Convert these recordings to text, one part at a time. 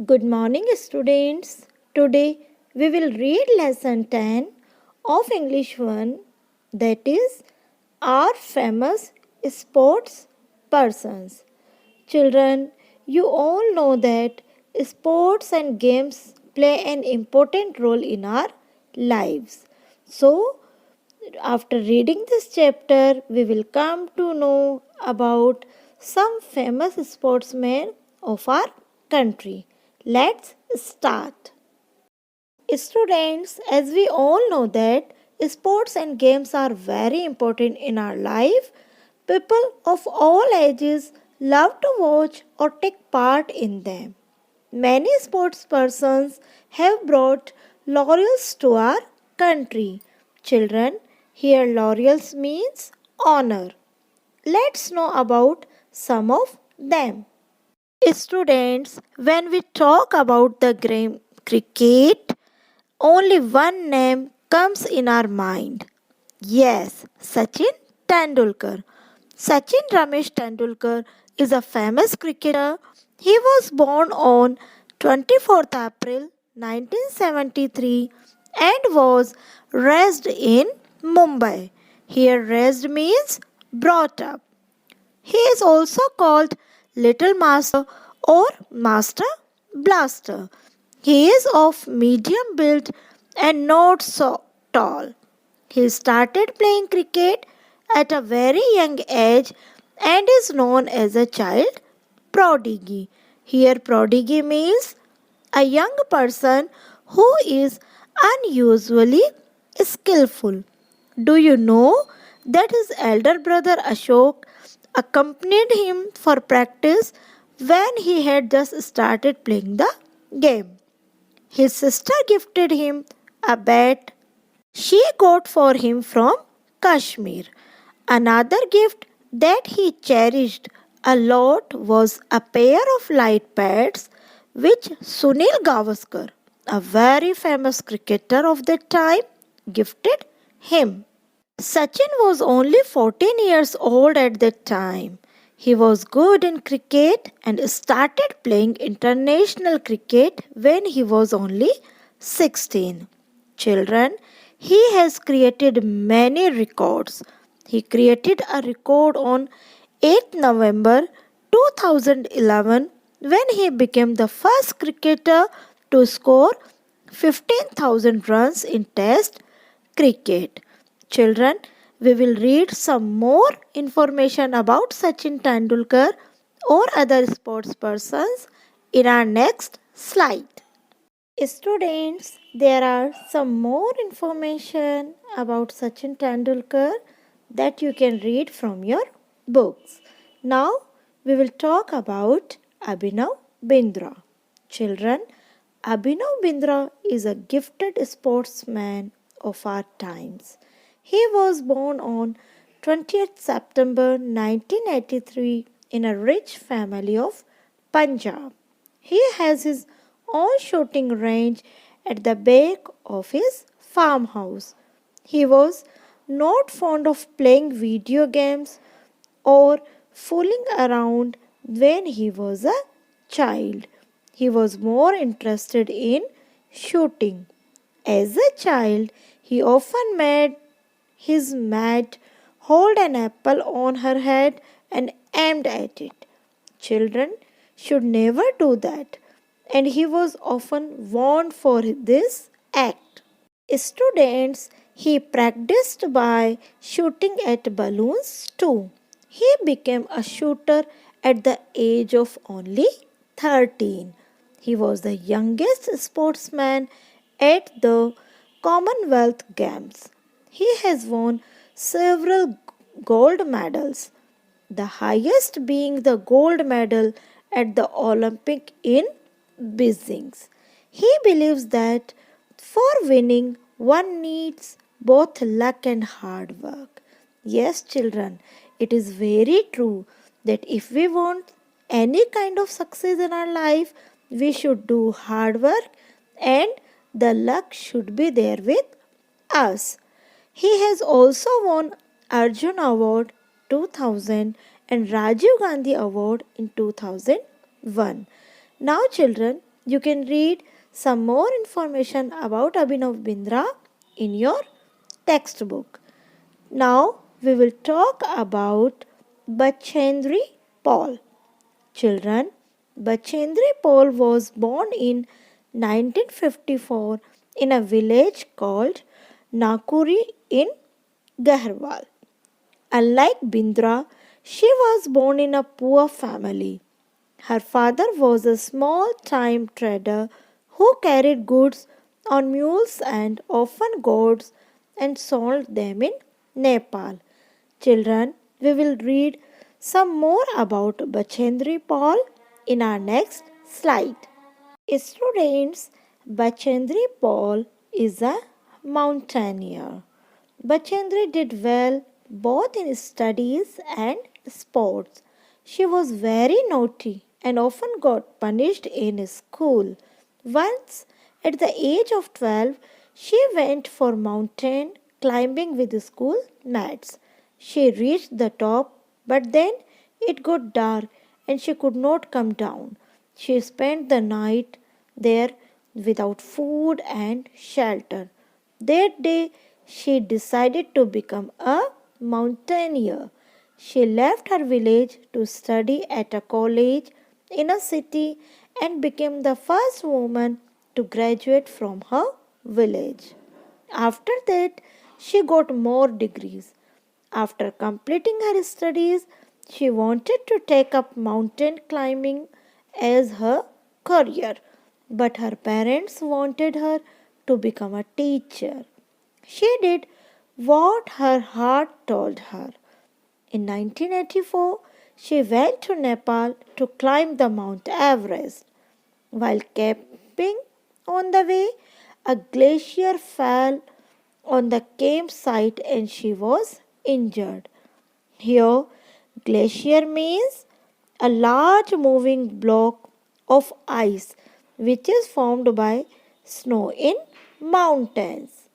Good morning, students. Today we will read lesson 10 of English 1, that is, our famous sports persons. Children, you all know that sports and games play an important role in our lives. So, after reading this chapter, we will come to know about some famous sportsmen of our country. Let's start. Students, as we all know that sports and games are very important in our life, people of all ages love to watch or take part in them. Many sports persons have brought laurels to our country. Children, here laurels means honor. Let's know about some of them. Students, when we talk about the game cricket, only one name comes in our mind. Yes, Sachin Tendulkar. Sachin Ramesh Tendulkar is a famous cricketer. He was born on 24th April 1973 and was raised in Mumbai. Here raised means brought up. He is also called Little Master or Master Blaster. He is of medium build and not so tall. He started playing cricket at a very young age and is known as a child prodigy. Here, prodigy means a young person who is unusually skillful. Do you know that his elder brother Ashok accompanied him for practice when he had just started playing the game? His sister gifted him a bat she got for him from Kashmir. Another gift that he cherished a lot was a pair of light pads which Sunil Gavaskar, a very famous cricketer of that time, gifted him. Sachin was only 14 years old at that time. He was good in cricket and started playing international cricket when he was only 16. Children, he has created many records. He created a record on 8 November 2011 when he became the first cricketer to score 15,000 runs in Test cricket. Children, we will read some more information about Sachin Tendulkar or other sports persons in our next slide. Students, there are some more information about Sachin Tendulkar that you can read from your books. Now, we will talk about Abhinav Bindra. Children, Abhinav Bindra is a gifted sportsman of our times. He was born on 20th September 1983 in a rich family of Punjab. He has his own shooting range at the back of his farmhouse. He was not fond of playing video games or fooling around when he was a child. He was more interested in shooting. As a child, he often made his mate hold an apple on her head and aimed at it. Children should never do that, and he was often warned for this act. Students, he practiced by shooting at balloons too. He became a shooter at the age of only 13. He was the youngest sportsman at the Commonwealth Games. He has won several gold medals, the highest being the gold medal at the Olympic in Beijing. He believes that for winning, one needs both luck and hard work. Yes, children, it is very true that if we want any kind of success in our life, we should do hard work and the luck should be there with us. He has also won Arjun Award 2000 and Rajiv Gandhi Award in 2001. Now children, You can read some more information about Abhinav Bindra in your textbook. Now we will talk about Bachendri Paul. Children, Bachendri Paul was born in 1954 in a village called Nakuri in Gahrwal. Unlike Bindra, she was born in a poor family. Her father was a small time trader who carried goods on mules and often goats and sold them in Nepal. Children, we will read some more about Bachendri Paul in our next slide. Students, Bachendri Paul is a mountaineer. Bachendri did well both in studies and sports. She was very naughty and often got punished in school. Once, at the age of 12, she went for mountain climbing with school mates. She reached the top, but then it got dark and she could not come down. She spent the night there without food and shelter. That day, she decided to become a mountaineer. She left her village to study at a college in a city and became the first woman to graduate from her village. After that, she got more degrees. After completing her studies, she wanted to take up mountain climbing as her career, but her parents wanted her to become a teacher. She did what her heart told her. In 1984, she went to Nepal to climb the Mount Everest. While camping on the way, a glacier fell on the campsite and she was injured. Here, glacier means a large moving block of ice which is formed by snow in mountains.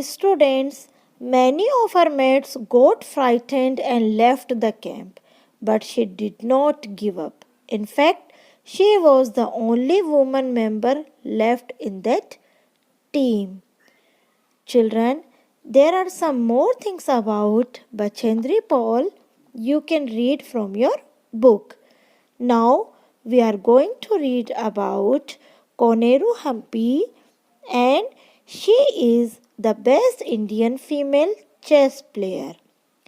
Students, many of her mates got frightened and left the camp, but she did not give up. In fact, she was the only woman member left in that team. Children, there are some more things about Bachendri Paul you can read from your book. Now we are going to read about Koneru Hampi, and she is the best Indian female chess player.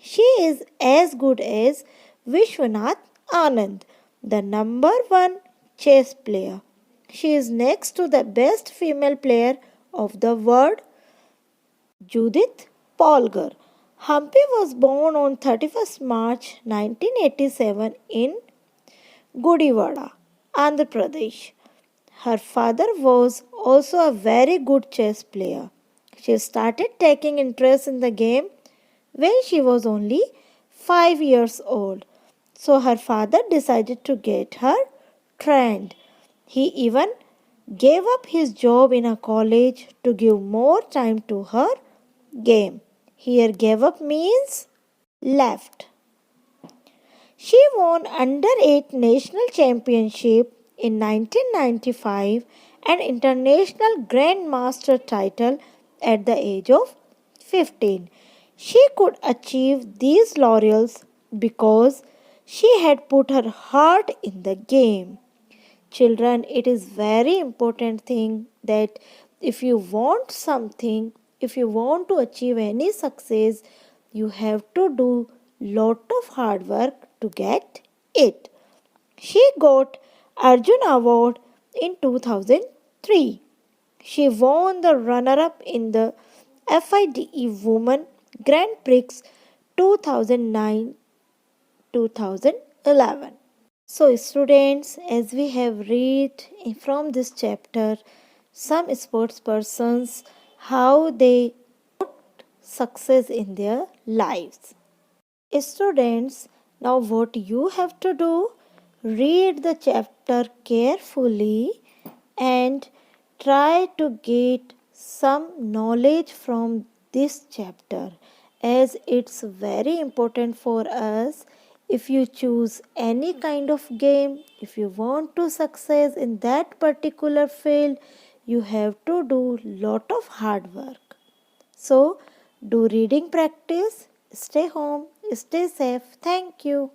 She is as good as Vishwanath Anand, the number one chess player. She is next to the best female player of the world, Judith Polgar. Hampi was born on 31st March 1987 in Gudivada, Andhra Pradesh. Her father was also a very good chess player. She started taking interest in the game when she was only 5 years old. So her father decided to get her trained. He even gave up his job in a college to give more time to her game. Here, gave up means left. She won under 8 national championship in 1995 and international grandmaster title at the age of 15. She could achieve these laurels because she had put her heart in the game. Children, it is very important thing that if you want something, if you want to achieve any success, you have to do lot of hard work to get it. She got Arjun Award in 2003. She won the runner-up in the FIDE Women Grand Prix 2009-2011. So, students, as we have read from this chapter, some sports persons how they put success in their lives. Students, now what you have to do, read the chapter carefully and try to get some knowledge from this chapter, as it's very important for us If you choose any kind of game, if you want to success in that particular field, you have to do lot of hard work. So, do reading practice, stay home, stay safe. Thank you.